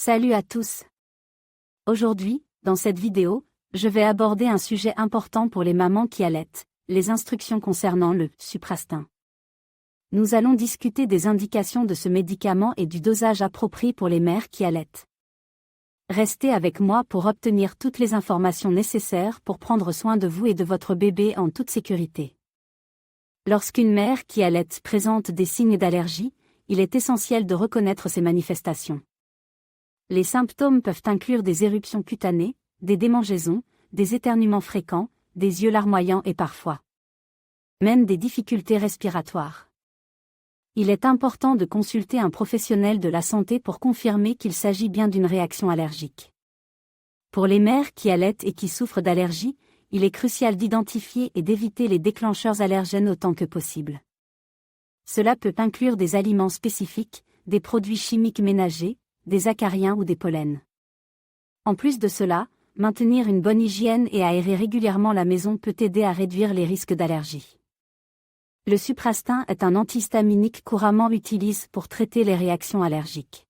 Salut à tous. Aujourd'hui, dans cette vidéo, je vais aborder un sujet important pour les mamans qui allaitent, les instructions concernant le Suprastin. Nous allons discuter des indications de ce médicament et du dosage approprié pour les mères qui allaitent. Restez avec moi pour obtenir toutes les informations nécessaires pour prendre soin de vous et de votre bébé en toute sécurité. Lorsqu'une mère qui allaite présente des signes d'allergie, il est essentiel de reconnaître ces manifestations. Les symptômes peuvent inclure des éruptions cutanées, des démangeaisons, des éternuements fréquents, des yeux larmoyants et parfois même des difficultés respiratoires. Il est important de consulter un professionnel de la santé pour confirmer qu'il s'agit bien d'une réaction allergique. Pour les mères qui allaitent et qui souffrent d'allergies, il est crucial d'identifier et d'éviter les déclencheurs allergènes autant que possible. Cela peut inclure des aliments spécifiques, des produits chimiques ménagers, des acariens ou des pollens. En plus de cela, maintenir une bonne hygiène et aérer régulièrement la maison peut aider à réduire les risques d'allergie. Le Suprastin est un antihistaminique couramment utilisé pour traiter les réactions allergiques.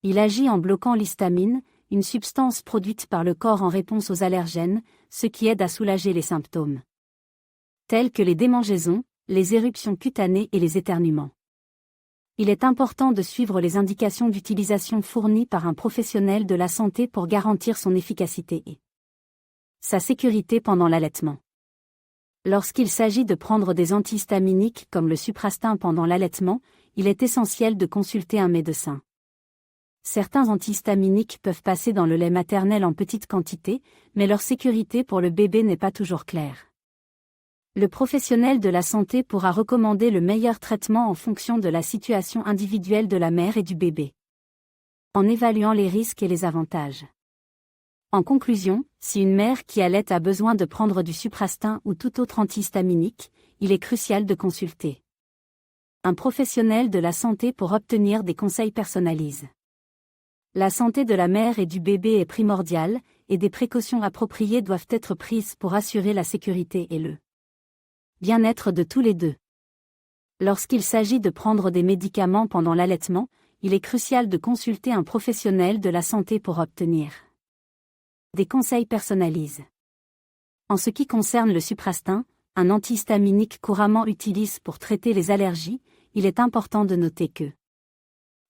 Il agit en bloquant l'histamine, une substance produite par le corps en réponse aux allergènes, ce qui aide à soulager les symptômes tels que les démangeaisons, les éruptions cutanées et les éternuements. Il est important de suivre les indications d'utilisation fournies par un professionnel de la santé pour garantir son efficacité et sa sécurité pendant l'allaitement. Lorsqu'il s'agit de prendre des antihistaminiques comme le Suprastin pendant l'allaitement, il est essentiel de consulter un médecin. Certains antihistaminiques peuvent passer dans le lait maternel en petite quantité, mais leur sécurité pour le bébé n'est pas toujours claire. Le professionnel de la santé pourra recommander le meilleur traitement en fonction de la situation individuelle de la mère et du bébé, en évaluant les risques et les avantages. En conclusion, si une mère qui allaite a besoin de prendre du Suprastin ou tout autre antihistaminique, il est crucial de consulter un professionnel de la santé pour obtenir des conseils personnalisés. La santé de la mère et du bébé est primordiale, et des précautions appropriées doivent être prises pour assurer la sécurité et le bien-être de tous les deux. Lorsqu'il s'agit de prendre des médicaments pendant l'allaitement, il est crucial de consulter un professionnel de la santé pour obtenir des conseils personnalisés. En ce qui concerne le Suprastin, un antihistaminique couramment utilisé pour traiter les allergies, il est important de noter que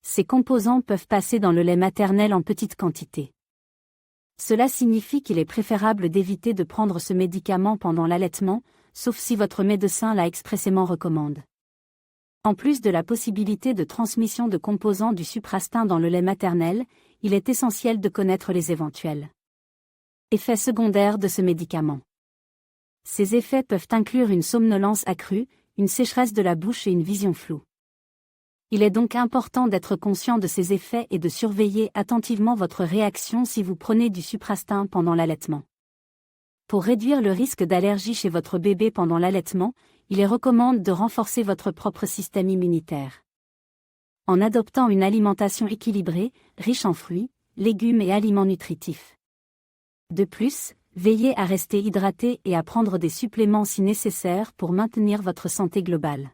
ces composants peuvent passer dans le lait maternel en petite quantité. Cela signifie qu'il est préférable d'éviter de prendre ce médicament pendant l'allaitement, sauf si votre médecin l'a expressément recommande. En plus de la possibilité de transmission de composants du Suprastin dans le lait maternel, il est essentiel de connaître les éventuels effets secondaires de ce médicament. Ces effets peuvent inclure une somnolence accrue, une sécheresse de la bouche et une vision floue. Il est donc important d'être conscient de ces effets et de surveiller attentivement votre réaction si vous prenez du Suprastin pendant l'allaitement. Pour réduire le risque d'allergie chez votre bébé pendant l'allaitement, il est recommandé de renforcer votre propre système immunitaire en adoptant une alimentation équilibrée, riche en fruits, légumes et aliments nutritifs. De plus, veillez à rester hydraté et à prendre des suppléments si nécessaire pour maintenir votre santé globale.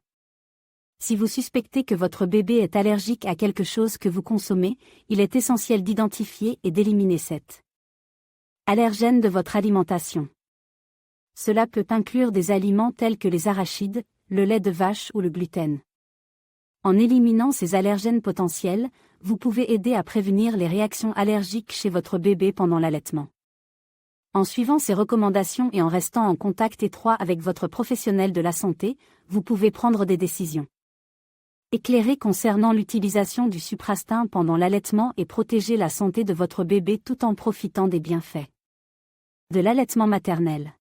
Si vous suspectez que votre bébé est allergique à quelque chose que vous consommez, il est essentiel d'identifier et d'éliminer cet allergène de votre alimentation. Cela peut inclure des aliments tels que les arachides, le lait de vache ou le gluten. En éliminant ces allergènes potentiels, vous pouvez aider à prévenir les réactions allergiques chez votre bébé pendant l'allaitement. En suivant ces recommandations et en restant en contact étroit avec votre professionnel de la santé, vous pouvez prendre des décisions éclairées concernant l'utilisation du Suprastin pendant l'allaitement et protéger la santé de votre bébé tout en profitant des bienfaits de l'allaitement maternel.